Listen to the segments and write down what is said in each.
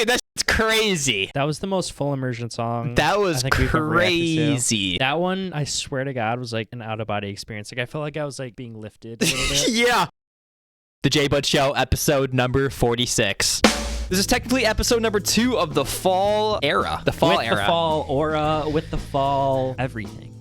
Okay, that's crazy. That was the most full immersion song. That was I think we've ever reacted to. crazy. That one, I swear to God, was like an out-of-body experience. Like, I felt like I was like being lifted a little bit. Yeah. The Thejaybudshow, episode number 46. This is technically episode number 2 of the fall era. The fall era. With the fall aura, with the fall everything.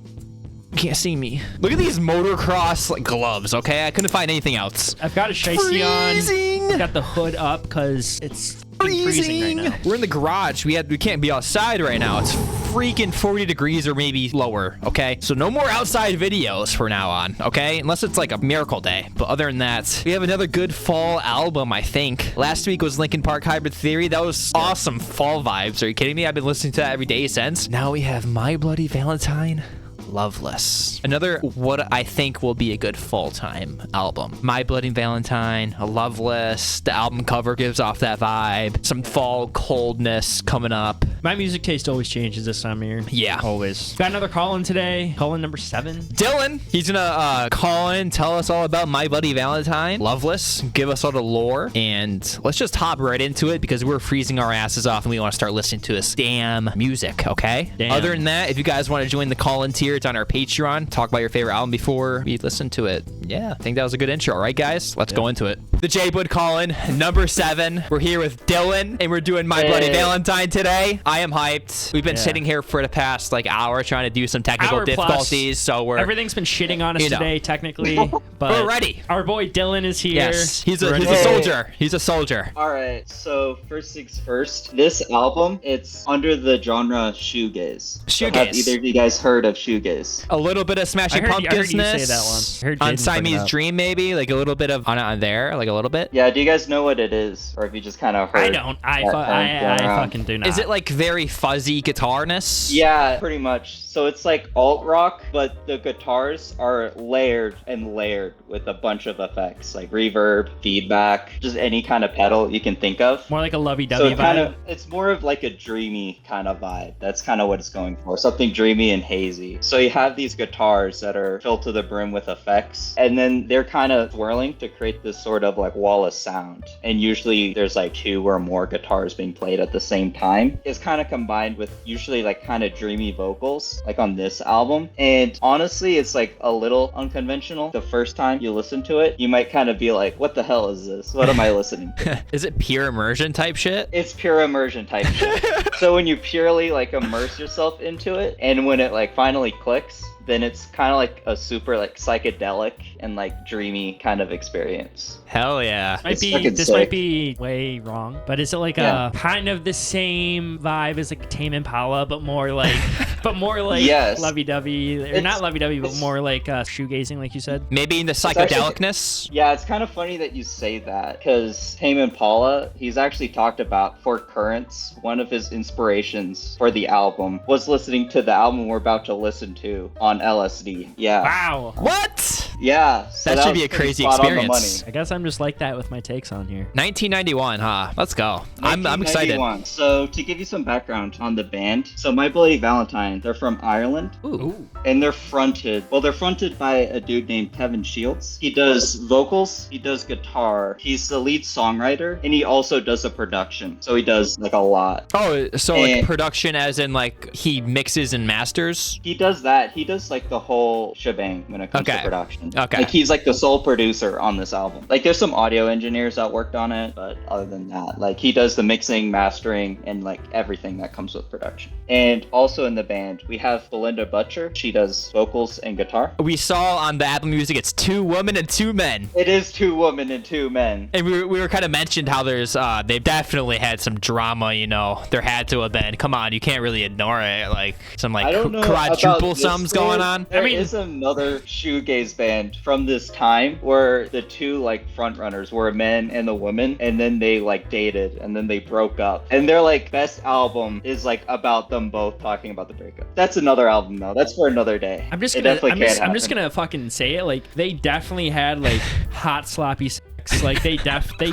You can't see me. Look at these motocross like gloves, okay? I couldn't find anything else. I've got a shiesty on. Freezing! I've got the hood up because it's freezing right now. We're in the garage. We can't be outside right now. It's freaking 40 degrees or maybe lower, okay? So no more outside videos from now on, okay? Unless it's like a miracle day. But other than that, we have another good fall album, I think. Last week was Linkin Park Hybrid Theory. That was awesome fall vibes. Are you kidding me? I've been listening to that every day since. Now we have My Bloody Valentine. Loveless. Another what I think will be a good full-time album. My Bloody Valentine, Loveless. The album cover gives off that vibe. Some fall coldness coming up. My music taste always changes this time of year. Yeah. Always. Got another call in today. Call in number 7. Dylan, he's gonna call in, tell us all about My Bloody Valentine, Loveless, give us all the lore, and let's just hop right into it because we're freezing our asses off and we want to start listening to this damn music, okay? Damn. Other than that, if you guys want to join the call-in tier, it's on our Patreon. Talk about your favorite album before we listen to it. Yeah, I think that was a good intro. All right, guys, let's go into it. The Thejaywood call-in, number 7. We're here with Dylan, and we're doing My Bloody Valentine today. I am hyped. We've been sitting here for the past like hour trying to do some technical difficulties, so everything's been shitting on us today, technically. But we're ready. Our boy Dylan is here. Yes, he's a soldier. He's a soldier. All right, so first things first. This album, it's under the genre shoegaze. So have either of you guys heard of shoegaze? A little bit of Smashing Pumpkinsness. I heard you say that once. I heard on Siamese Dream, maybe like a little bit of on there, like a little bit. Yeah. Do you guys know what it is, or have you just kind of heard? I don't. I fucking do not. Is it like very fuzzy guitarness? Yeah, pretty much. So it's like alt rock, but the guitars are layered and layered with a bunch of effects like reverb, feedback, just any kind of pedal you can think of. More like a lovey-dovey vibe. It's more of like a dreamy kind of vibe. That's kind of what it's going for. Something dreamy and hazy. So you have these guitars that are filled to the brim with effects, and then they're kind of swirling to create this sort of like wall of sound. And usually there's like 2 or more guitars being played at the same time. It's kind of combined with usually like kind of dreamy vocals, like on this album. And honestly, it's like a little unconventional. The first time you listen to it, you might kind of be like, what the hell is this? What am I listening to? Is it pure immersion type shit? It's pure immersion type shit. So when you purely like immerse yourself into it, and when it like finally clicks, then it's kind of like a super like psychedelic and like dreamy kind of experience. Hell yeah. This might be way wrong, but is it like a kind of the same vibe as like Tame Impala, but more like yes. lovey-dovey, or not lovey-dovey, but more like shoegazing, like you said? Maybe in the psychedelicness? It's kind of funny that you say that, because Tame Impala, he's actually talked about for Currents, one of his inspirations for the album was listening to the album we're about to listen to on LSD. Yeah. Wow. What? Yeah. So that should be a crazy experience. I guess I'm just like that with my takes on here. 1991, huh? Let's go. I'm excited. So to give you some background on the band, so My Bloody Valentine, they're from Ireland. Ooh. And they're fronted by a dude named Kevin Shields. He does vocals, he does guitar, he's the lead songwriter, and he also does the production. So he does like a lot. Oh, so like production as in like he mixes and masters? He does that. He does like the whole shebang when it comes to production. Okay. Like he's like the sole producer on this album. Like there's some audio engineers that worked on it, but other than that, like he does the mixing, mastering, and like everything that comes with production. And also in the band, we have Belinda Butcher. She does vocals and guitar. We saw on the Apple Music, it's 2 women and 2 men. It is 2 women and 2 men. And we were kind of mentioned how there's, they've definitely had some drama, you know. There had to have been. Come on, you can't really ignore it. Like some like quadruple sums going on. There is another shoegaze band from this time where the 2 like front runners were a man and a woman, and then they like dated and then they broke up. And their like best album is like about them both talking about the breakup. That's another album though. That's for another day. I'm just gonna fucking say it. Like they definitely had like hot sloppy sex. Like they definitely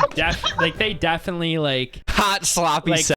like hot sloppy sex.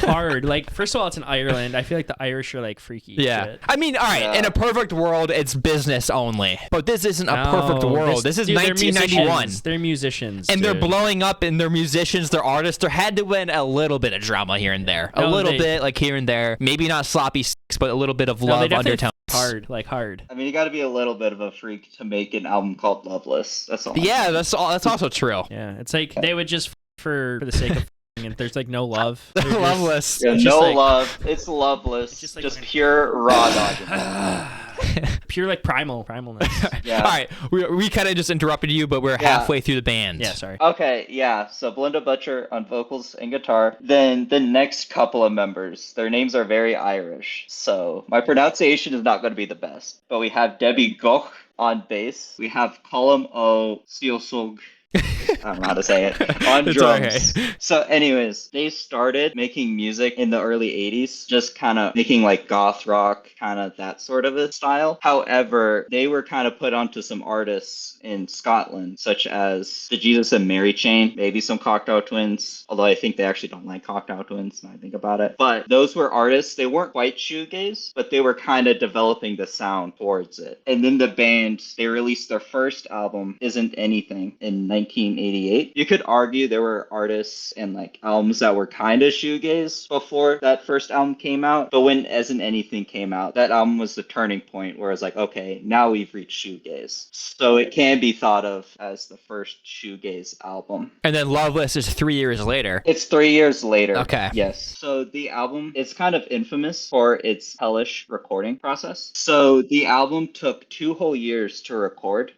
hard. Like, first of all, it's in Ireland. I feel like the Irish are like freaky. Yeah. Shit. I mean, all right, in a perfect world, it's business only. But this isn't a perfect world. This is dude, 1991. They're musicians. And they're dude. blowing up, and they're musicians, they're artists. There had to win a little bit of drama here and there. A No, little bit, like here and there. Maybe not sloppy sex, but a little bit of No, love they definitely undertones. Hard. I mean, you got to be a little bit of a freak to make an album called Loveless. That's all. Yeah, that's also true. Yeah, it's like they would just for the sake of and there's like no love. They're just- Loveless. Yeah, It's no just like- love. It's loveless. It's Just, just like- pure raw dodging. pure like primalness. Yeah. All right, we kind of just interrupted you, but we're halfway through the band. Yeah, sorry. Okay, yeah. So Belinda Butcher on vocals and guitar. Then the next couple of members, their names are very Irish. So my pronunciation is not going to be the best. But we have Debbie Goch on bass. We have Colm O. Siosog. I don't know how to say it. On It's drums. okay. So anyways, they started making music in the early 80s, just kind of making like goth rock, kind of that sort of a style. However, they were kind of put onto some artists in Scotland, such as the Jesus and Mary Chain, maybe some Cocteau Twins, although I think they actually don't like Cocteau Twins when I think about it. But those were artists. They weren't quite shoegaze, but they were kind of developing the sound towards it. And then the band, they released their first album, Isn't Anything, in 1988. You could argue there were artists and like albums that were kind of shoegaze before that first album came out, but when Isn't Anything came out, that album was the turning point where it's like, okay, now we've reached shoegaze. So it can be thought of as the first shoegaze album. And then Loveless is 3 years later. It's 3 years later. Okay. Yes. So the album is kind of infamous for its hellish recording process. So the album took 2 whole years to record.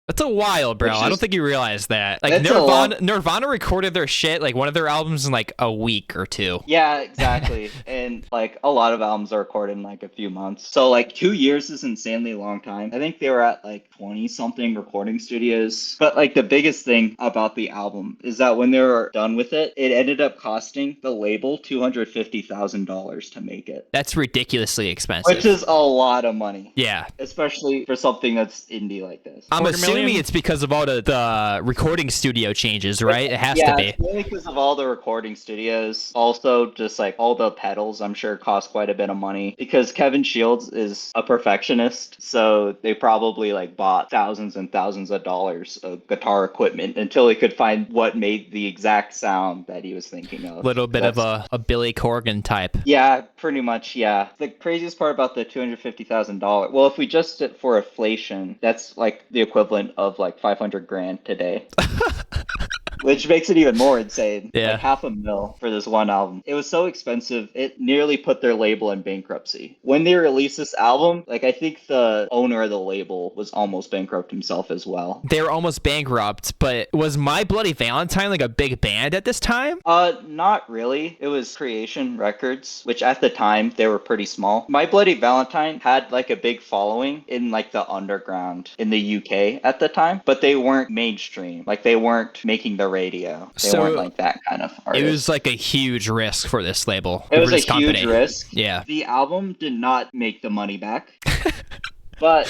That's a while, bro. I don't think you realize that. Like That's a lot. Nirvana recorded their shit, like one of their albums in like a week or two. Yeah, exactly. And like a lot of albums are recorded in like a few months. So like 2 years is insanely long time. I think they were at like 20 something recording studios. But like the biggest thing about the album is that when they were done with it, it ended up costing the label $250,000 to make it. That's ridiculously expensive. Which is a lot of money. Yeah. Especially for something that's indie like this. I'm $250,000? assuming it's because of all the recording studio changes, right? It has to be. Yeah, mainly because of all the recording studios. Also, just like all the pedals, I'm sure cost quite a bit of money. Because Kevin Shields is a perfectionist, so they probably like bought thousands and thousands of dollars of guitar equipment until he could find what made the exact sound that he was thinking of. Little bit of a Billy Corgan type. Yeah, pretty much, yeah. The craziest part about the $250,000, well, if we adjust it for inflation, that's like the equivalent of like 500 grand today. Which makes it even more insane. Yeah. Like $500,000 for this one album. It was so expensive, it nearly put their label in bankruptcy. When they released this album, like I think the owner of the label was almost bankrupt himself as well. They were almost bankrupt, but was My Bloody Valentine like a big band at this time? Not really. It was Creation Records, which at the time they were pretty small. My Bloody Valentine had like a big following in like the underground in the UK at the time, but they weren't mainstream. Like they weren't making the radio. They weren't like that kind of artist. It was like a huge risk for this label. It was for a this company. huge risk. Yeah. The album did not make the money back. But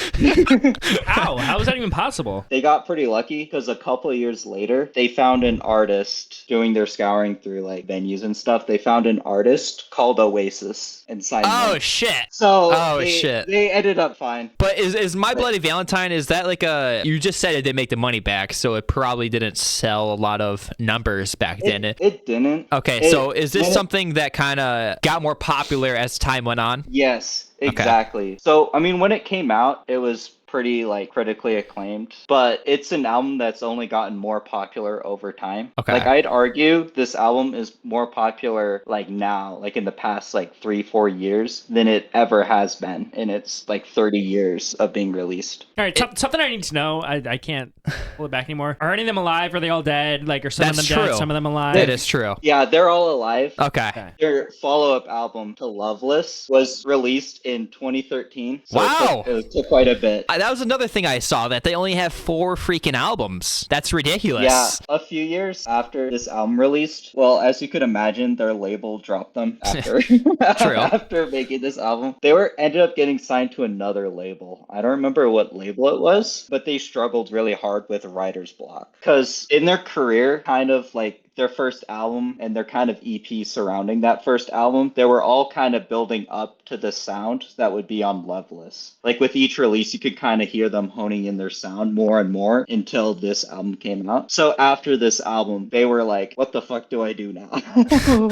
How is that even possible? they got pretty lucky because a couple of years later, they found an artist doing their scouring through like venues and stuff. They found an artist called Oasis and signed Oh them. shit. So shit. They ended up fine. But is My Bloody Valentine, is that like a, you just said it didn't make the money back, so it probably didn't sell a lot of numbers back then. It didn't. Okay, so is this when it- something that kind of got more popular as time went on? Yes. Exactly. So, I mean, when it came out, it was pretty like critically acclaimed, but it's an album that's only gotten more popular over time. Okay. Like I'd argue this album is more popular like now, like in the past like 3-4 years than it ever has been in its like 30 years of being released. All right, something I need to know. I can't pull it back anymore. Are any of them alive? Are they all dead? Like, are some That's of them dead? true. Some of them alive? That is true. Yeah, they're all alive. Okay. Their follow-up album to Loveless was released in 2013. So Wow. it took quite a bit. That was another thing I saw, that they only have 4 freaking albums. That's ridiculous. Yeah, a few years after this album released, well, as you could imagine, their label dropped them after after making this album. They ended up getting signed to another label. I don't remember what label it was, but they struggled really hard with writer's block because in their career, kind of like their first album and their kind of EP surrounding that first album, they were all kind of building up to the sound that would be on Loveless. Like with each release, you could kind of hear them honing in their sound more and more until this album came out. So after this album, they were like, what the fuck do I do now?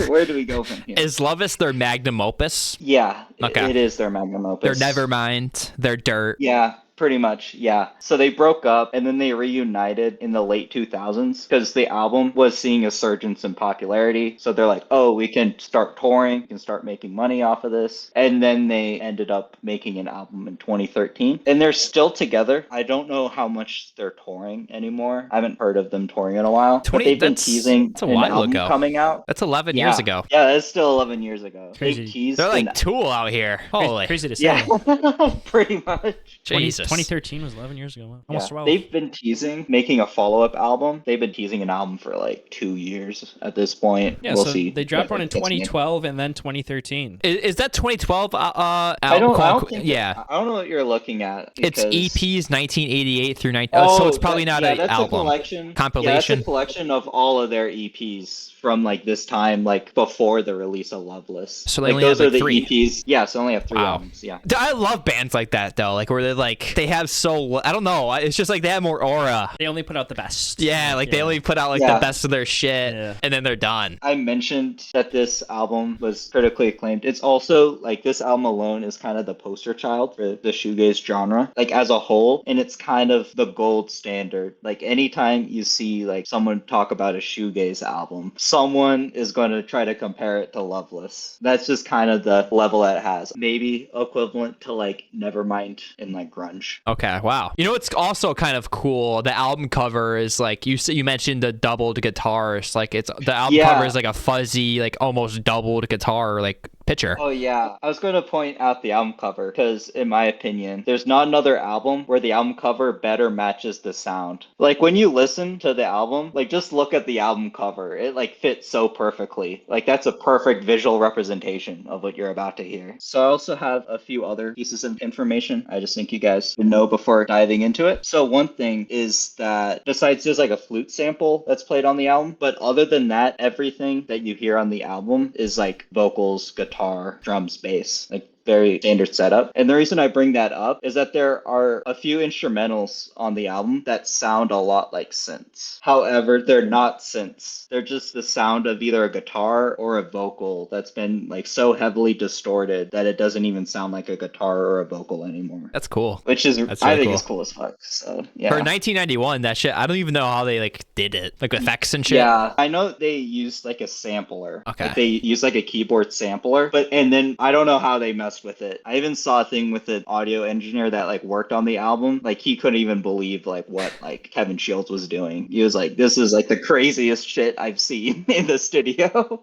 Where do we go from here? Is Loveless their magnum opus? Yeah, Okay. it is their magnum opus. They're Nevermind. They're Dirt. Yeah. Pretty much, yeah. So they broke up and then they reunited in the late 2000s because the album was seeing a surge in popularity. So they're like, oh, we can start touring, we can start making money off of this. And then they ended up making an album in 2013. And they're still together. I don't know how much they're touring anymore. I haven't heard of them touring in a while. But they've been teasing that's a an while album ago. coming out. That's 11 years ago. Yeah, that's still 11 years ago. Crazy. They teased They're like Tool out here. Holy. Crazy to say. yeah, pretty much. Jesus. 2013 was 11 years ago. Almost 12. They've been teasing making a follow-up album. They've been teasing an album for like 2 years at this point. Yeah, We'll so see. they dropped one in It's me. 2012 and then 2013. Is that 2012 album? I don't think. Yeah. I don't know what you're looking at. It's because- EPs 1988 through 19. Oh, so it's probably not an that's album. A collection. Compilation. Yeah, that's a collection of all of their EPs from like this time, like before the release of Loveless. So they like only those have, are like, the 3. EPs. Yeah, so only have 3 Wow. albums. Yeah. I love bands like that though, like where they're like they have so I don't know. It's just like they have more aura. They only put out the best. Yeah, like they only put out like the best of their shit, and then they're done. I mentioned that this album was critically acclaimed. It's also like this album alone is kind of the poster child for the shoegaze genre, like as a whole, and it's kind of the gold standard. Like anytime you see like someone talk about a shoegaze album, someone is going to try to compare it to Loveless. That's just kind of the level that it has. Maybe equivalent to like Nevermind in like grunge. Okay, wow. You know what's also kind of cool? The album cover is like you mentioned the doubled guitars. Like it's the album cover is like a fuzzy, like almost doubled guitar like picture. Oh yeah, I was going to point out the album cover because in my opinion, there's not another album where the album cover better matches the sound. Like when you listen to the album, like just look at the album cover. It like fits so perfectly. Like that's a perfect visual representation of what you're about to hear. So I also have a few other pieces of information I just think you guys should know before diving into it. So one thing is that besides there's like a flute sample that's played on the album, but other than that, everything that you hear on the album is like vocals, guitar, drums, bass, like very standard setup. And the reason I bring that up is that there are a few instrumentals on the album that sound a lot like synths. However, they're not synths. They're just the sound of either a guitar or a vocal that's been like so heavily distorted that it doesn't even sound like a guitar or a vocal anymore. That's cool. Which is, That's I really think cool. is cool as fuck. So, yeah. For 1991, that shit, I don't even know how they like did it. Like effects and shit. Yeah, I know they used like a sampler. Okay. Like, they used like a keyboard sampler, and then I don't know how they messed with it. I even saw a thing with an audio engineer that like worked on the album. Like he couldn't even believe like what like Kevin Shields was doing. He was like, this is like the craziest shit I've seen in the studio.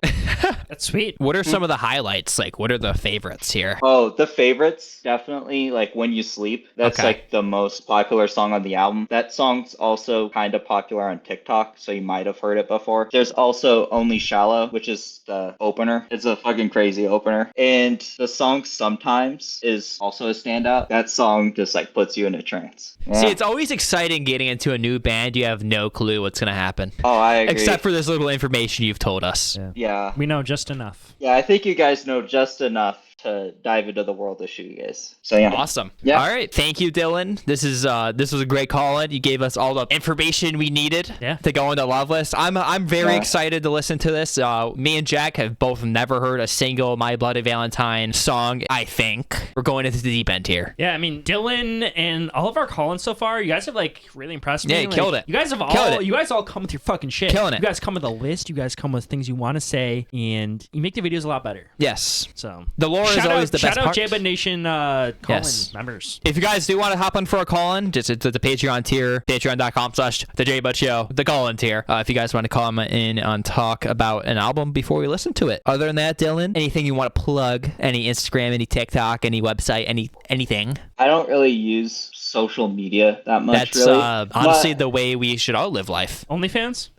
That's sweet. What are some of the highlights? Like, what are the favorites here? Oh, the favorites, definitely like When You Sleep. That's Okay. like the most popular song on the album. That song's also kind of popular on TikTok, so you might have heard it before. There's also Only Shallow, which is the opener. It's a fucking crazy opener. And the song Sometimes is also a standout. That song just like puts you in a trance. Yeah. See, it's always exciting getting into a new band. You have no clue what's gonna happen. Oh, I agree. Except for this little information you've told us. Yeah. We know just enough. Yeah, I think you guys know just enough to dive into the world of shoegaze. So yeah. Awesome. Yeah. All right. Thank you, Dylan. This was a great call-in. You gave us all the information we needed to go into Loveless. I'm very excited to listen to this. Me and Jack have both never heard a single My Bloody Valentine song. I think we're going into the deep end here. Yeah, I mean, Dylan and all of our call-ins so far, you guys have like really impressed me. Yeah, you Like, killed it. You guys have Killed it. you guys all come with your fucking shit. Killing it. You guys come with a list. You guys come with things you want to say, and you make the videos a lot better. Yes. So The lore is always the best Shout out part. Jaybud Nation call-in Yes. members. If you guys do want to hop on for a call-in, just it's the Patreon tier, patreon.com/Thejaybudshow, the call-in tier. If you guys want to call in and talk about an album before we listen to it. Other than that, Dylan, anything you want to plug? Any Instagram, any TikTok, any website, anything? I don't really use social media that much. That's really. honestly the way we should all live life. OnlyFans?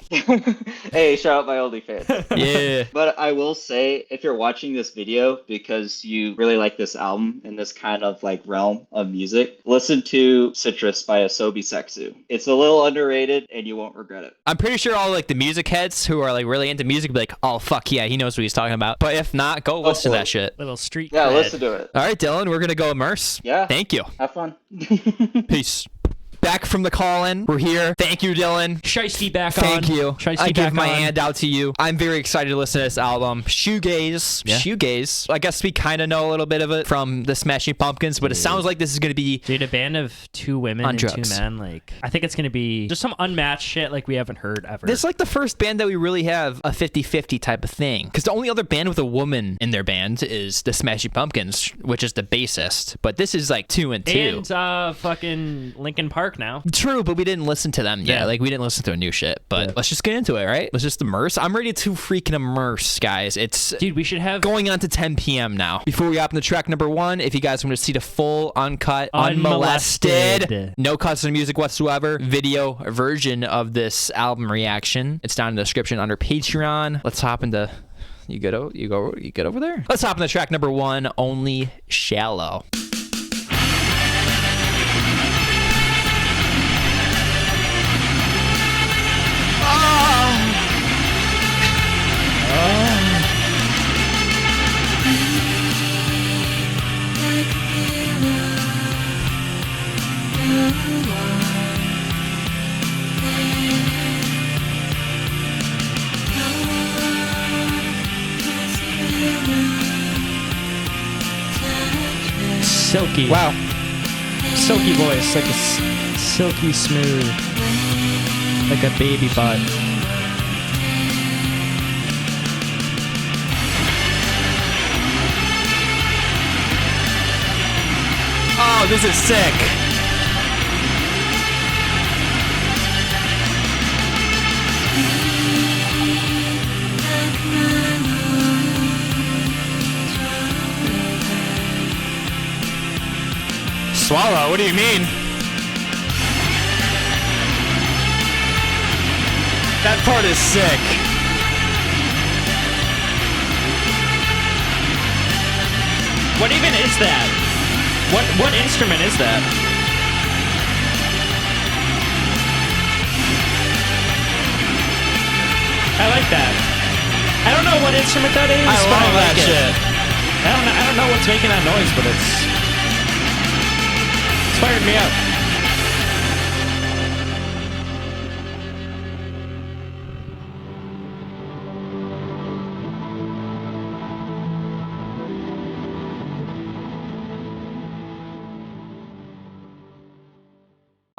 Hey, shout out my OnlyFans. Yeah. But I will say, if you're watching this video because you really like this album and this kind of like realm of music, listen to Citrus by Asobi Sexu. It's a little underrated and you won't regret it. I'm pretty sure all like the music heads who are like really into music be like, oh fuck yeah, he knows what he's talking about. But if not, go listen to that shit. Little street Yeah, cred. listen to it. All right, Dylan, we're gonna go immerse. Yeah. Thank you. Have fun. Peace. Back from the call-in. We're here. Thank you, Dylan. Shiesty back on. Thank you. Shiesty I give back my on. hand out to you. I'm very excited to listen to this album. Shoegaze. Yeah. Shoegaze. I guess we kind of know a little bit of it from the Smashing Pumpkins, but it sounds like this is going to be... Dude, a band of 2 women On and drugs. 2 men. Like, I think it's going to be just some unmatched shit like we haven't heard ever. This is like the first band that we really have a 50-50 type of thing. Because the only other band with a woman in their band is the Smashing Pumpkins, which is the bassist. But this is like 2 and 2. And fucking Linkin Park now. True, but we didn't listen to them yet. Yeah. Like, we didn't listen to their new shit. But let's just get into it, right? Let's just immerse. I'm ready to freaking immerse, guys. It's Dude, we should have going on to 10 p.m. now. Before we hop into track number 1, if you guys want to see the full, uncut, unmolested, no cuts of music whatsoever, video version of this album reaction, it's down in the description under Patreon. Let's hop into... You good over there? Let's hop into track number 1, Only Shallow. silky. Wow. Silky voice, like a silky smooth, like a baby butt. Oh, this is sick. Swallow? What do you mean? That part is sick. What even is that? What instrument is that? I like that. I don't know what instrument that is. I but love that like it. shit. I don't know what's making that noise, but it's fired me up.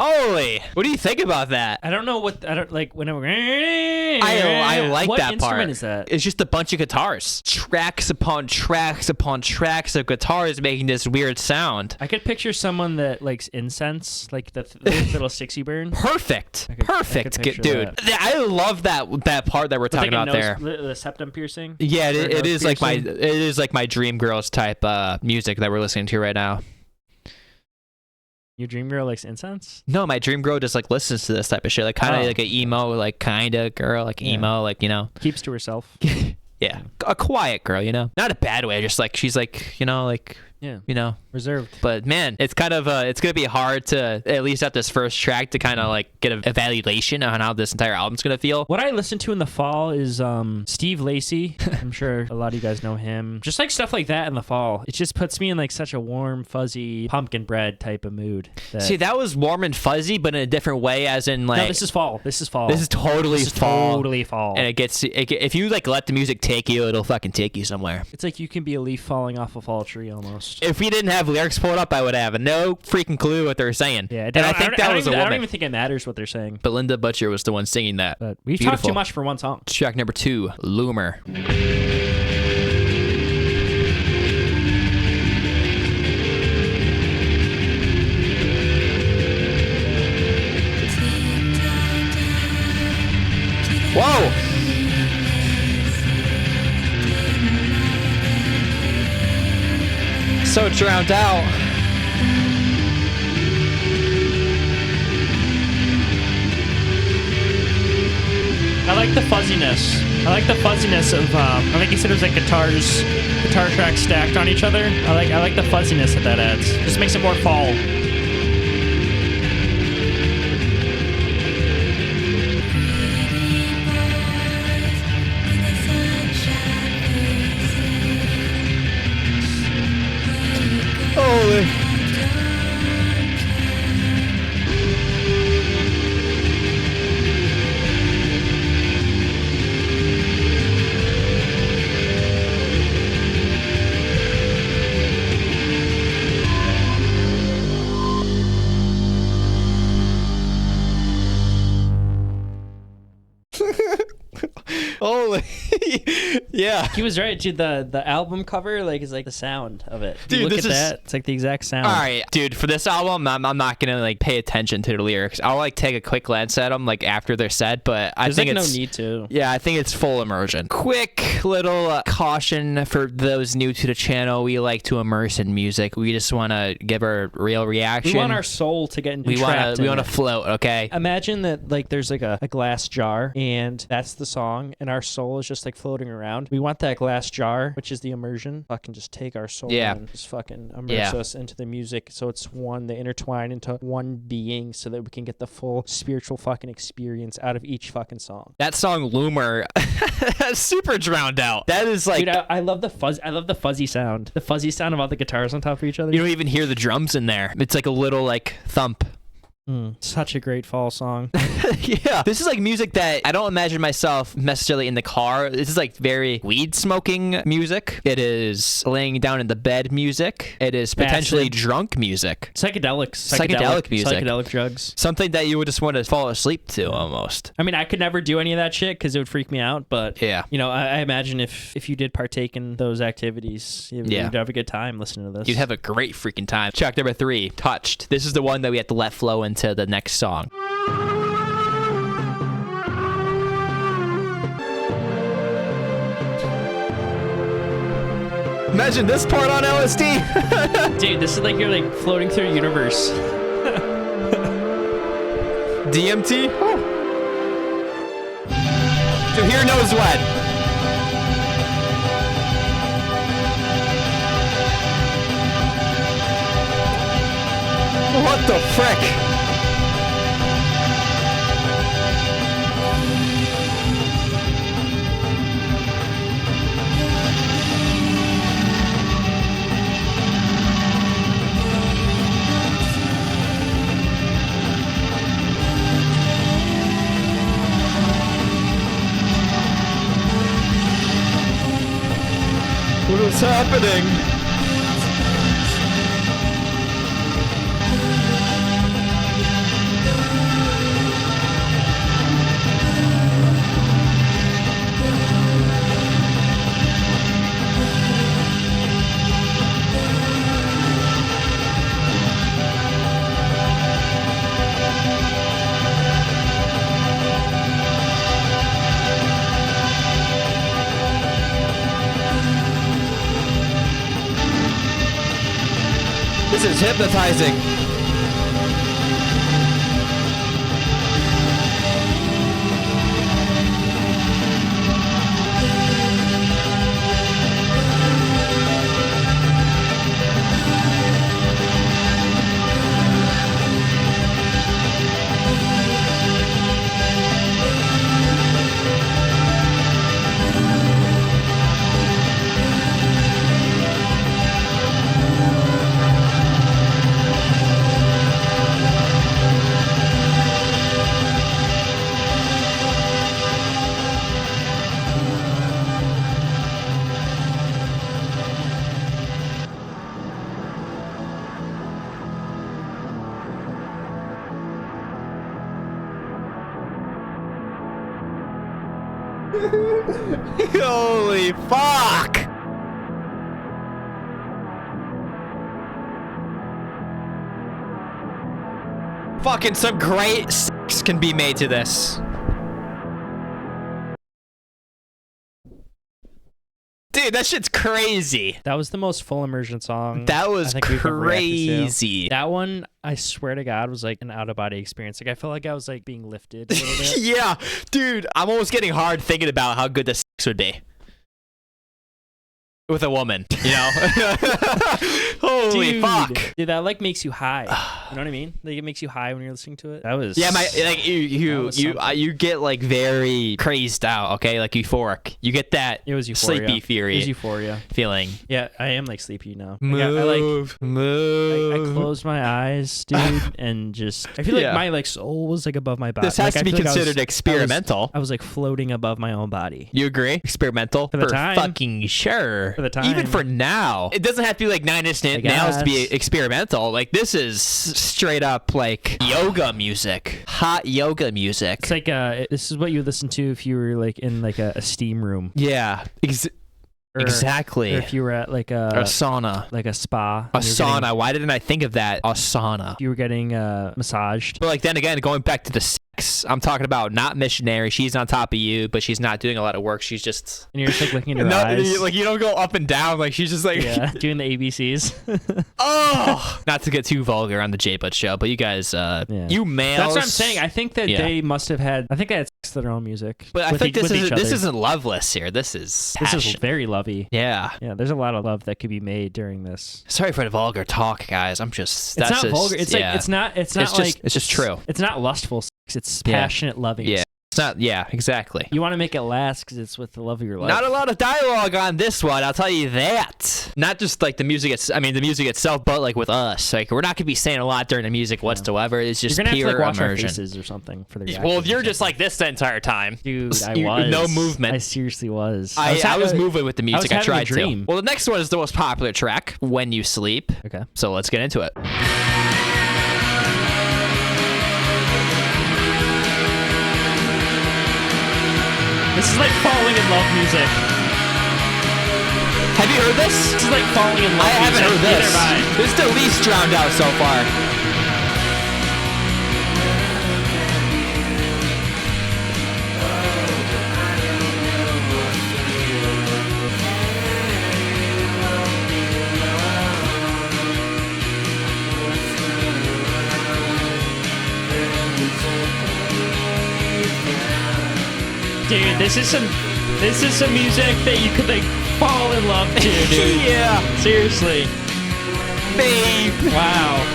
Holy! What do you think about that? I don't know what I don't like whenever. I like what that instrument part. is that? It's just a bunch of guitars. Tracks upon tracks upon tracks of guitars making this weird sound. I could picture someone that likes incense, like the little sixty burn. Perfect. I could Perfect, picture dude. that. I love that part that we're talking about there. The septum piercing. Yeah, Or it nose is like piercing. it is like my dream girls type music that we're listening to right now. Your dream girl likes incense? No, my dream girl just like listens to this type of shit, like kind of like an emo, like kind of girl, like emo, like, you know. Keeps to herself. Yeah, a quiet girl, you know, not a bad way, just like she's like, you know, like, Yeah. you know. Reserved. But man, it's kind of it's gonna be hard to at least at this first track to kind of like get an evaluation on how this entire album's gonna feel. What I listened to in the fall is Steve Lacy. I'm sure a lot of you guys know him. Just like stuff like that in the fall. It just puts me in like such a warm, fuzzy pumpkin bread type of mood. See, that was warm and fuzzy, but in a different way, as in like no, this is fall. This is fall. this is totally fall. Totally fall. And if you like let the music take you, it'll fucking take you somewhere. It's like you can be a leaf falling off a fall tree almost. If we didn't have lyrics pulled up, I would have no freaking clue what they're saying. Yeah, and I think that was a I don't woman. even think it matters what they're saying. But Linda Butcher was the one singing that. But we've Beautiful. talked too much for one song. Track number 2, Loomer. Whoa! So drowned out. I like the fuzziness. I like the fuzziness of, I think you said it was like guitar tracks stacked on each other. I like the fuzziness that adds. Just makes it more fall. Holy. Holy. Yeah. He was right, dude. The album cover is like the sound of it. Dude, look this at is- that. It's like the exact sound. All right, dude, for this album, I'm not gonna like pay attention to the lyrics. I'll like take a quick glance at them like after they're said, but I There's think like no it's need to. yeah, I think it's full immersion. Quick little caution for those new to the channel: we like to immerse in music. We just want to give our real reaction. We want our soul to get we entrapped. want to float. Okay. Imagine that like there's like a glass jar and that's the song and our soul is just like floating around. We want that glass jar, which is the immersion. Fucking just take our soul and just fucking immerse us into the music so it's one, they intertwine into one being so that we can get the full spiritual fucking experience out of each fucking song. That song Loomer, super drowned out. That is like, Dude, I love the fuzz. I love the fuzzy sound. The fuzzy sound of all the guitars on top of each other. you don't even hear the drums in there. It's like a little like thump. Such a great fall song. Yeah, this is like music that I don't imagine myself necessarily in the car. This is like very weed smoking music. It is laying down in the bed music. It is potentially Acid. drunk music. Psychedelic music. Psychedelic drugs. Something that you would just want to fall asleep to almost. I mean, I could never do any of that shit because it would freak me out. But Yeah. you know, I imagine if you did partake in those activities, you'd have a good time listening to this. You'd have a great freaking time. Track number 3, Touched. This is the one that we have to let flow into the next song. Imagine this part on LSD. Dude, this is like you're like floating through a universe. DMT? To hear knows what. What the frick? What is happening? This is hypnotizing. Holy fuck! Fucking some great sex can be made to this. Dude, Dude, that shit's crazy. That was the most full immersion song. That was I think we've ever reacted to. crazy. That one, I swear to God, was like an out of body experience. Like I felt like I was like being lifted a little bit. Yeah, dude, I'm almost getting hard thinking about how good the sex would be with a woman, you know? Holy Dude, fuck. Dude, that like makes you high. You know what I mean? Like it makes you high when you're listening to it. That was Like you get like very crazed out, okay? Like euphoric. You get that it was euphoria. sleepy fury. It was euphoria. Feeling. Yeah, I am like sleepy now. Move. I closed my eyes, dude, and just I feel like my like soul was like above my body. This has like, to be I feel like considered experimental. I was like floating above my own body. You agree? Experimental? For the time. Fucking sure. For the time. Even for now. It doesn't have to be like Nine Inch Nails to be experimental. Like this is straight up like yoga music. Hot yoga music. It's like this is what you listen to if you were like in like a steam room. Yeah. Exactly. Or if you were at like a sauna. Like a spa. A sauna. Why didn't I think of that? A sauna. You were getting massaged. But like then again, going back to the sex, I'm talking about not missionary. She's on top of you, but she's not doing a lot of work. She's just... And you're just like looking in her eyes. Like you don't go up and down. Like she's just like... Yeah, doing the ABCs. Oh! Not to get too vulgar on the Thejaybudshow show, but you guys, you males... That's what I'm saying. I think that they must have had... I think they had sex to their own music. But I think this isn't loveless here. This is passion. This is very lovey. Yeah. Yeah, there's a lot of love that could be made during this. Sorry for the vulgar talk, guys. I'm just... It's not vulgar. It's like... It's not like... It's just true. It's not lustful sex. It's passionate loving. Yeah. It's not, exactly. You want to make it last because it's with the love of your life. Not a lot of dialogue on this one, I'll tell you that. Not just like the music itself, but like with us. Like we're not gonna be saying a lot during the music whatsoever. It's just you're gonna pure have to like watch immersion. our faces or something for the reaction. Well, if you're just like this the entire time, dude, I was no movement. I seriously was. I was moving with the music. I tried to. Well, the next one is the most popular track, "When You Sleep." Okay. So let's get into it. This is like falling in love music. Have you heard this? This is like falling in love music. I haven't heard this. Neither have I. This is the least drowned out so far. Dude, this is some music that you could like fall in love to, dude. Yeah. Seriously. Babe. Wow.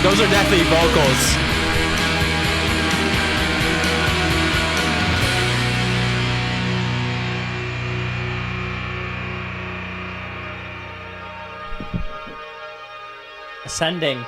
Those are definitely vocals. Ascending.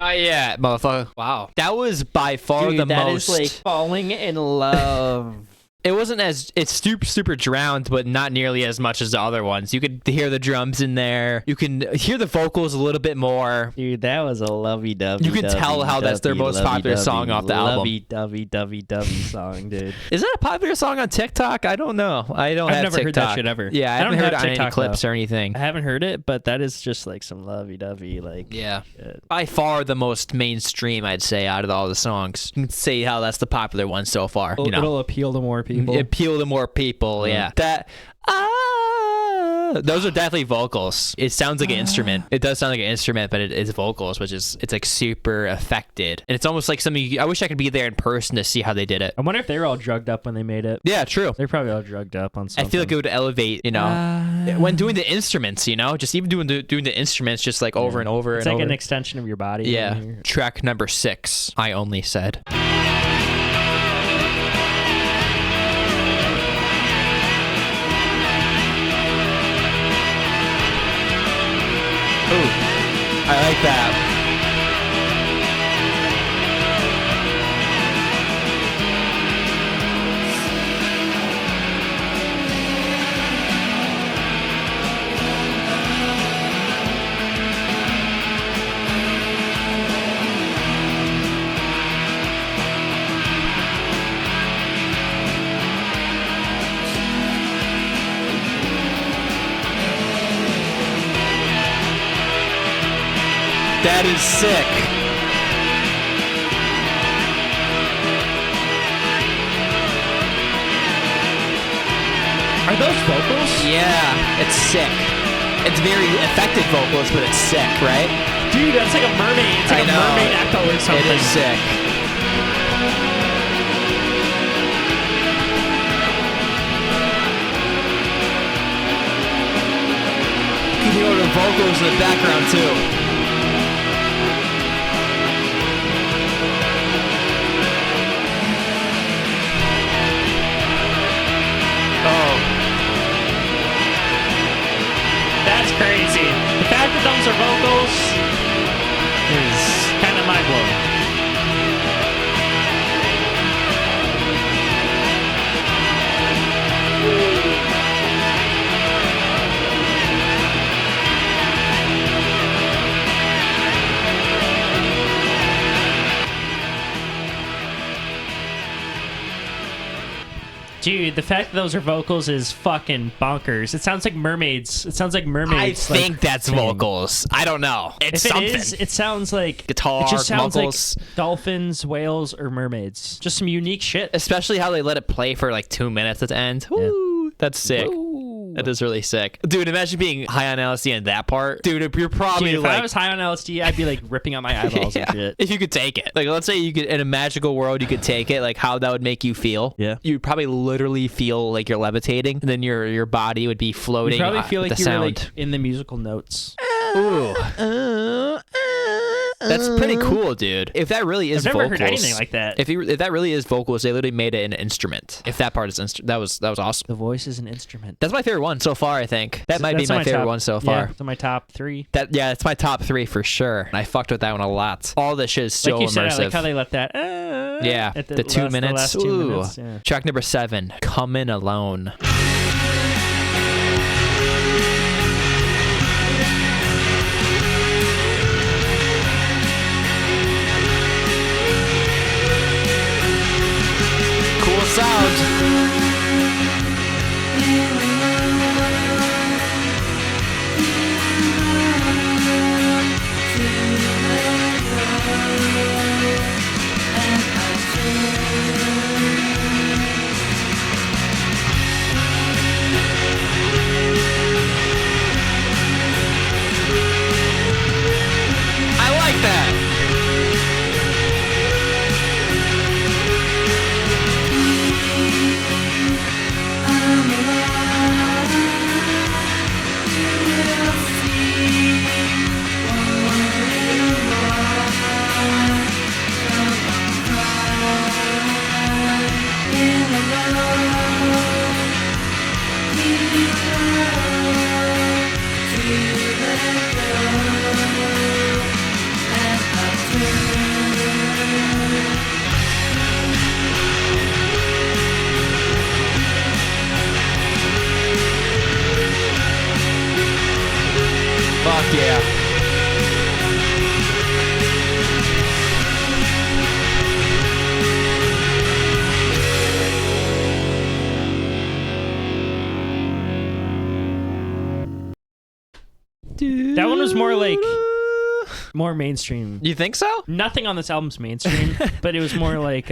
Yeah, motherfucker. Wow. That was by far the that most... That is like falling in love. It wasn't as... It's super drowned, but not nearly as much as the other ones. You could hear the drums in there. You can hear the vocals a little bit more. Dude, that was a lovey-dovey. You can tell how that's their most popular song off the album. Lovey-dovey song, dude. Is that a popular song on TikTok? I don't know. I've never heard that shit ever. Yeah, I haven't heard it on any clips or anything. I haven't heard it, but that is just like some lovey-dovey, like... Yeah. By far the most mainstream, I'd say, out of all the songs. You can say how that's the popular one so far. You know? It'll appeal to more people. Appeal to more people, yeah. That those are definitely vocals. It sounds like an instrument. It does sound like an instrument, but it's vocals, which is it's like super affected. And it's almost like something I wish I could be there in person to see how they did it. I wonder if they were all drugged up when they made it. Yeah, true. They're probably all drugged up on something. I feel like it would elevate, you know, when doing the instruments, you know, just even doing the instruments just like over and over it's and like over. An extension of your body. Yeah. Track number 6, I Only Said. Ooh, I like that. That is sick. Are those vocals? Yeah, it's sick. It's very effective vocals, but it's sick, right? Dude, that's like a mermaid. It's like a mermaid echo or something. It is sick. You can hear the vocals in the background too. That's crazy. The fact that those are vocals is kind of mind-blowing. Dude, the fact that those are vocals is fucking bonkers. It sounds like mermaids. It sounds like mermaids. I think that's vocals. I don't know. It's if something. It is, it sounds like guitar, it just sounds vocals. like dolphins, whales, or mermaids. Just some unique shit. Especially how they let it play for like 2 minutes at the end. Woo, that's sick. Woo. That is really sick. Dude, imagine being high on LSD in that part. Dude, you're probably if like... I was high on LSD, I'd be like ripping out my eyeballs and shit. If you could take it. Like, let's say you could, in a magical world, you could take it, like how that would make you feel. Yeah. You'd probably literally feel like you're levitating, and then your body would be floating. You probably feel like you were like in the musical notes. Ooh. That's pretty cool, dude. If that really is I've never vocals, heard anything like that. If that really is vocals, they literally made it an instrument. If that part is that was awesome. The voice is an instrument. That's my favorite one so far, I think. That might be my favorite one so far. Yeah, it's my top 3. It's my top 3 for sure. I fucked with that one a lot. All this shit is so like you immersive. Said, I like how they let that. Yeah, at the 2 minutes. The last 2 minutes. Yeah. Track number 7, Comin' Alone. Sound. I like that. Fuck yeah. That one was more like more mainstream. You think so? Nothing on this album's mainstream, but it was more like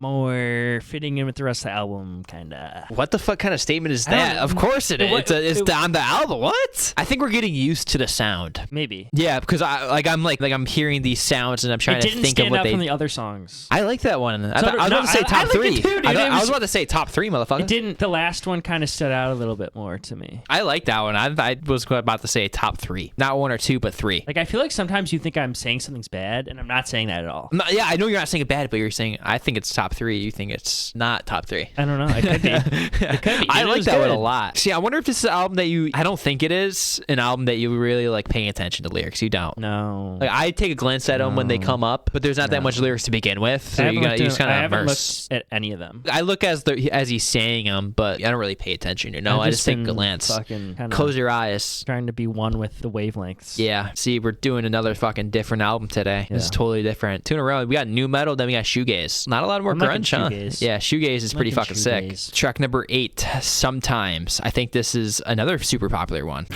more fitting in with the rest of the album, kind of. What the fuck kind of statement is that? Of course it is. It's on the album. What? I think we're getting used to the sound. Maybe. Yeah, because I'm hearing these sounds and I'm trying to think of what they. It didn't stand out from the other songs. I like that one. I was about to say top 3. I was about to say top 3, motherfucker. It didn't. The last one kind of stood out a little bit more to me. I like that one. I was about to say top 3, not 1 or 2, but 3. Like I feel like sometimes you think I'm saying something's bad, and I'm not saying that at all. No, yeah, I know you're not saying it bad, but you're saying I think it's top 3. You think it's not top 3. I don't know. It could be. It could be. I like that one a lot. See, I wonder if this is an album that you. I don't think it is an album that you really like paying attention to lyrics. You don't. No. Like I take a glance at them when they come up, but there's not that much lyrics to begin with. So you just kind of immerse. Looked at any of them. I look as he's saying them, but I don't really pay attention. You know, I just take a glance. Close your eyes. Trying to be one with the wavelengths. Yeah. See, we're doing another fucking different album today. Yeah. This is totally different. 2 in a row. We got new metal, then we got shoegaze. Not a lot more grunge, huh? Yeah, shoegaze is pretty fucking sick. Track number 8, Sometimes. I think this is another super popular one.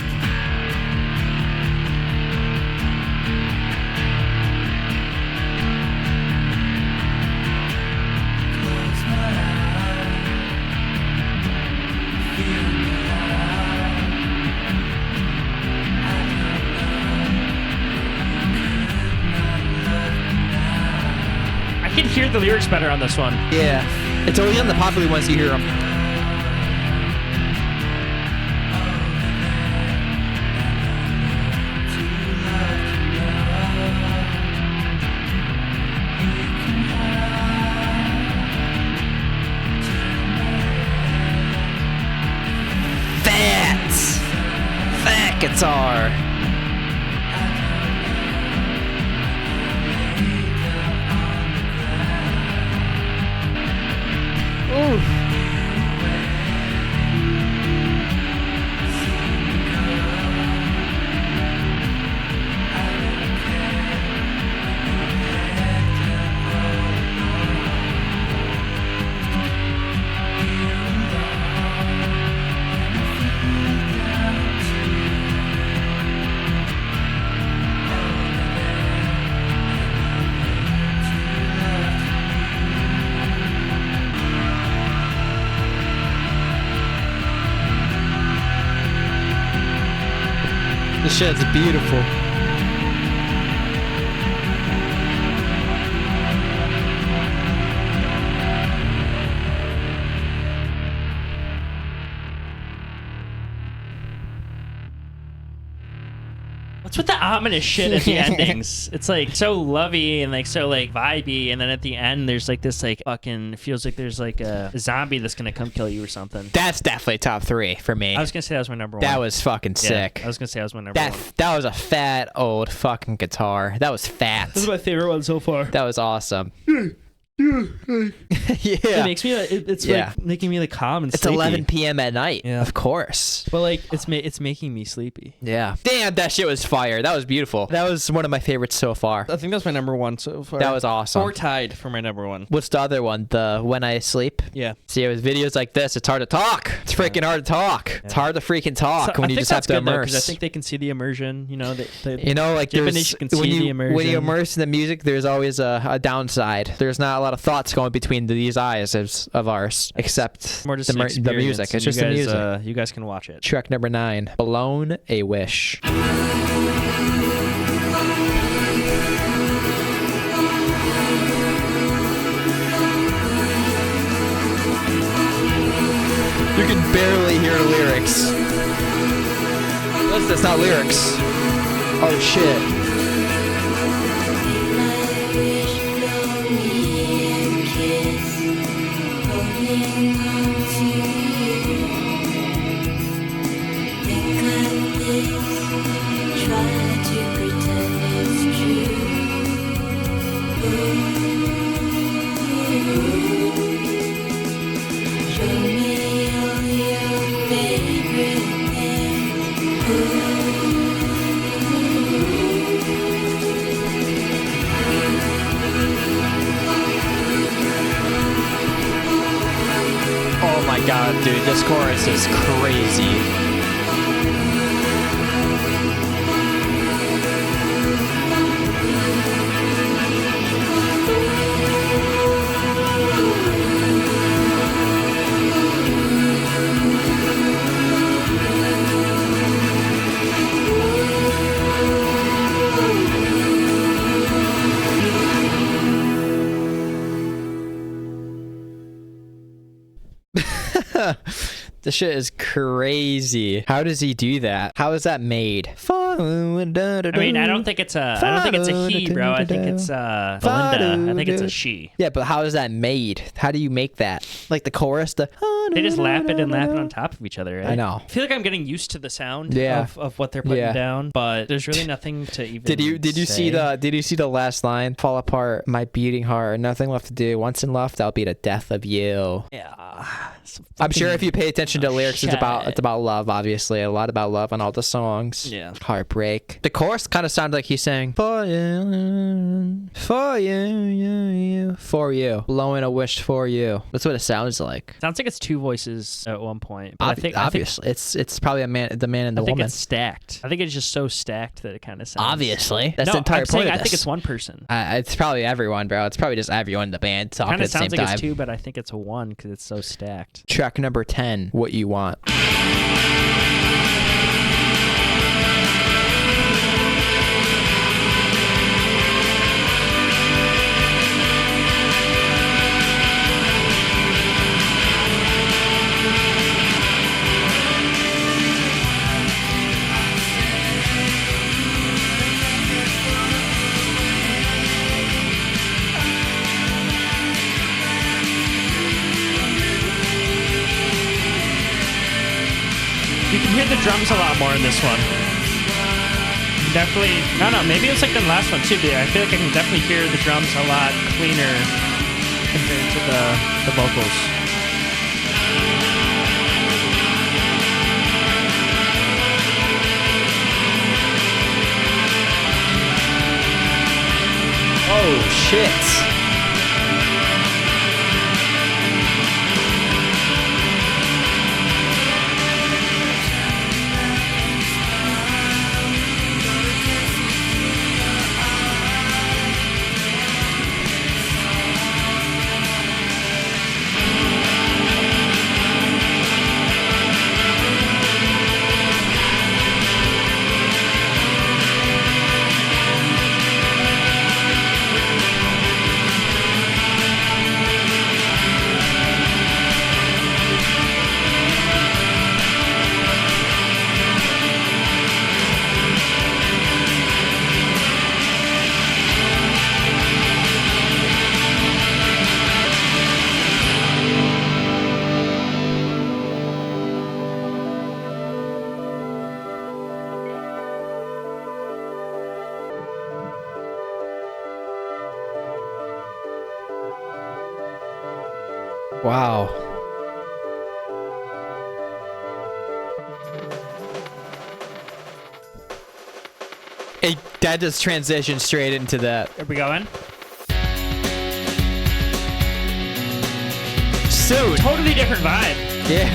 can hear the lyrics better on this one. Yeah. It's only on the popular ones you hear them. Fat guitar. Ooh. This shit's beautiful. What's with the ominous shit at the endings? It's like so lovey and like so like vibey, and then at the end there's like this like fucking feels like there's like a zombie that's gonna come kill you or something. That's definitely top 3 for me. I was gonna say that was my number 1. That was fucking sick. I was gonna say that was my number 1. That was a fat old fucking guitar. That was fat. This is my favorite one so far. That was awesome. Yeah. Yeah. It makes me it's like making me like calm and it's sleepy. 11 p.m. at night. Yeah. Of course. But like it's making me sleepy. Yeah. Damn, that shit was fire. That was beautiful. That was one of my favorites so far. I think that's my number 1 so far. That was awesome. Or tied for my number 1. What's the other one? The When I Sleep? Yeah. See, with videos like this, it's hard to talk. It's freaking hard to talk. Yeah. It's hard to freaking talk when you just have to immerse. Because I think they can see the immersion, you know. You know, like Japanese can see the immersion. When you immerse in the music, there's always a downside. There's not a lot of thoughts going between these eyes of ours, except more just the music. It's just the music. You guys can watch it. Track number 9, Blown a Wish. You can barely hear the lyrics. That's not lyrics. Oh shit. Oh my god, dude, this chorus is crazy. This shit is crazy. How does he do that? How is that made? I mean, I don't think it's a he, bro. I think it's Belinda. I think it's a she. Yeah, but how is that made? How do you make that? Like the chorus, they just lap it and lap it on top of each other, right? I know. I feel like I'm getting used to the sound of what they're putting down, but there's really nothing to even Did you see the last line? Fall apart, my beating heart, nothing left to do. Once and left, I'll be the death of you. Yeah. I'm sure if you pay attention to lyrics, it's about love, obviously. A lot about love on all the songs. Yeah. Heartbreak. The chorus kind of sounded like he's saying, for you, for you. Blowing a wish for you. That's what it sounds like. Sounds like it's two voices at one point. But Obviously. It's probably the man and the woman. I think it's stacked. I think it's just so stacked that it kind of sounds... Obviously. That's the entire point of this. I think it's one person. It's probably everyone, bro. It's probably just everyone in the band talking at the same time. It sounds like it's two, but I think it's a one because it's so stacked. Track number 10, What You Want. can hear the drums a lot more in this one. Definitely, I don't know, maybe it's like the last one too, but I feel like I can definitely hear the drums a lot cleaner compared to the vocals. Oh, shit. Wow. That just transitioned straight into that. Are we going? Soon. Totally different vibe. Yeah.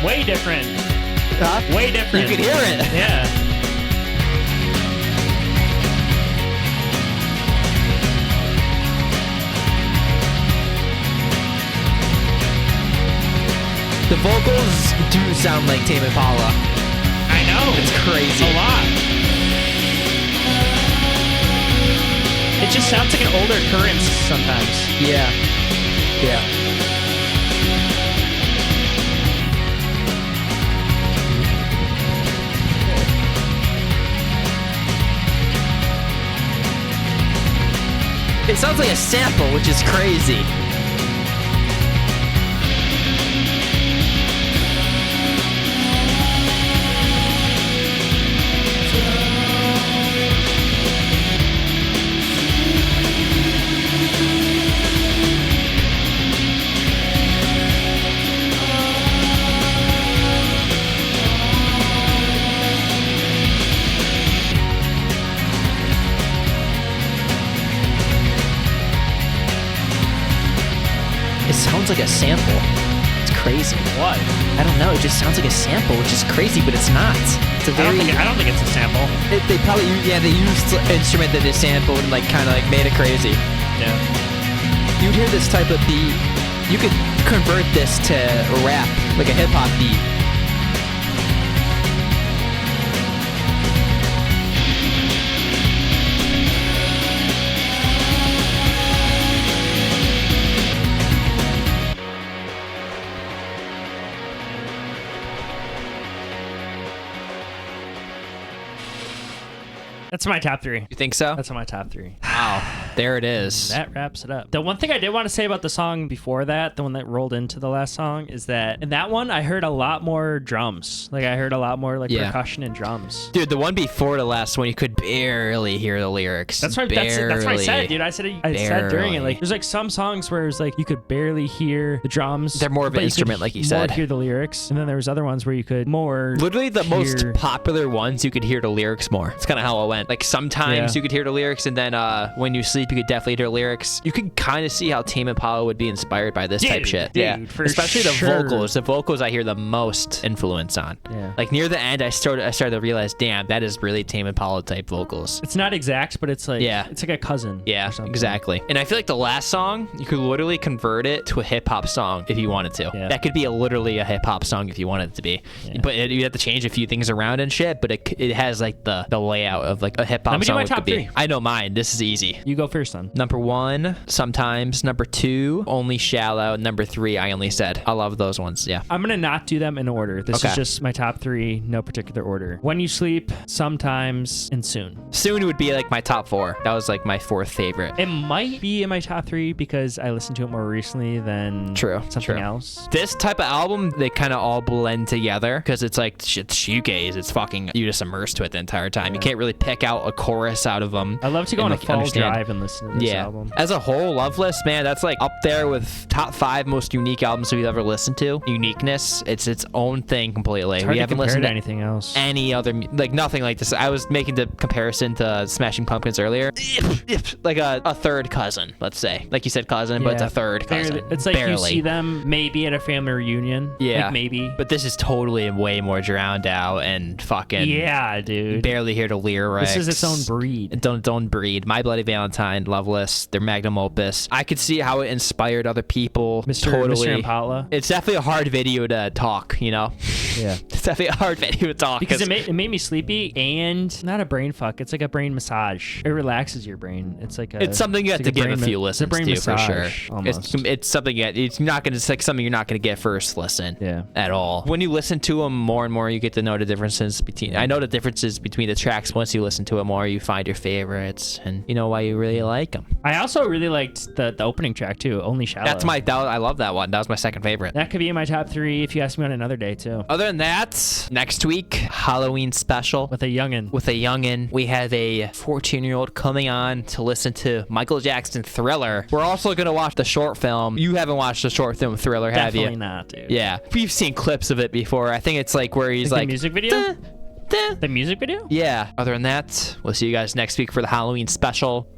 Way different. Huh? Way different. You can hear it. Yeah. The vocals do sound like Tame Impala. I know. It's crazy. A lot. It just sounds like an older Currents sometimes. Yeah. Yeah. It sounds like a sample, which is crazy. It sounds like a sample. It's crazy. What? I don't know. It just sounds like a sample, which is crazy, but it's not. It's a very. I don't think it's a sample. They probably they used an instrument that they sampled and kind of made it crazy. Yeah. You'd hear this type of beat. You could convert this to rap, like a hip hop beat. That's my top 3. You think so? That's my top 3. Wow. There it is. That wraps it up. The one thing I did want to say about the song before that, the one that rolled into the last song, is that in that one, I heard a lot more drums. Like, I heard a lot more, percussion and drums. Dude, the one before the last one, you could barely hear the lyrics. That's what I said, dude. I said during it, like, there's, some songs where it's, like, you could barely hear the drums. They're more of an instrument, like you said. Hear the lyrics. And then there was other ones where you could Literally, the most popular ones, you could hear the lyrics more. It's kind of how it went. Like, sometimes you could hear the lyrics, and then when you sleep, you could definitely hear the lyrics. You could kind of see how Tame Impala would be inspired by this type shit. Dude, especially the vocals. The vocals I hear the most influence on. Yeah. Like near the end, I started to realize, damn, that is really Tame Impala type vocals. It's not exact, but it's like it's like a cousin. Yeah, exactly. And I feel like the last song, you could literally convert it to a hip hop song if you wanted to. Yeah. That could be literally a hip hop song if you wanted it to be. Yeah. But you have to change a few things around and shit. But it has like the layout of like a hip hop song. Let me do my top 3. I know mine. This is easy. You go first. first one. Number 1, Sometimes. Number 2, Only Shallow. Number 3, I Only Said. I love those ones. Yeah. I'm gonna not do them in order. This Okay. is just my top 3, no particular order. When You Sleep, Sometimes, and Soon. Soon would be like my top 4. That was like my 4th favorite. It might be in my top 3 because I listened to it more recently than something else. This type of album, they kind of all blend together because it's like it's shoegaze. It's fucking, you just immerse to it the entire time. You can't really pick out a chorus out of them. I love to go on and, a fall drive and listen to this Yeah. album. As a whole, Loveless, man, that's like up there with top 5 most unique albums we've ever listened to. Uniqueness, it's its own thing completely. It's hard We to haven't compare listened to to anything else. any other, like nothing like this. I was making the comparison to Smashing Pumpkins earlier. Like a third cousin, let's say. Like you said cousin, but it's a third cousin. It's like barely. you see them maybe at a family reunion. Yeah. Like maybe. But this is totally way more drowned out and fucking Yeah, dude. barely hear the lyrics. This is its own breed. Its own breed. My Bloody Valentine, Loveless, their magnum opus. I could see how it inspired other people. Mr. Impala. It's definitely a hard video to talk, you know? Yeah. It's definitely a hard video to talk. Because it made me sleepy and not a brain fuck. It's like a brain massage. It relaxes your brain. It's like it's something you have to give a few listens brain to massage, for sure. Almost. It's something it's not gonna, it's like something you're not gonna get first listen. Yeah. At all. When you listen to them more and more, you get to know the differences between. I know the differences between the tracks. Once you listen to it more, you find your favorites, and you know why you really like them. I also really liked the opening track too, Only Shallow. I love that one. That was my second favorite. That could be in my top 3 if you ask me on another day too. Other than that, next week, Halloween special With a youngin'. We have a 14-year-old coming on to listen to Michael Jackson Thriller. We're also going to watch the short film. You haven't watched the short film Thriller, have you? Definitely not, dude. Yeah. We've seen clips of it before. I think it's like where he's like the music video? The music video? Yeah. Other than that, we'll see you guys next week for the Halloween special.